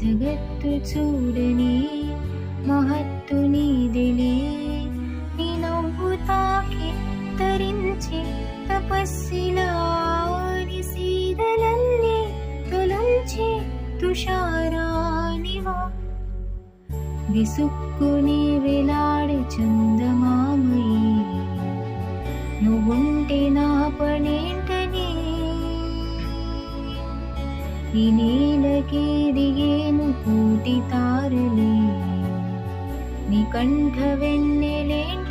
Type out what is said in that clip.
జగత్తు చూడని మహత్తు నీదిలే. నీ నవ్వు తాకి తరించి తపస్సిలా నిశీదలన్నీ తొలచి తుషారానివా. విసుక్కుని వేలాడే చందమామయి నువ్వుంటే నా పనేంటని. ఈ నీలకి దిగేను కోటి తారలే నీ కంఠ వెన్నెలేంటి.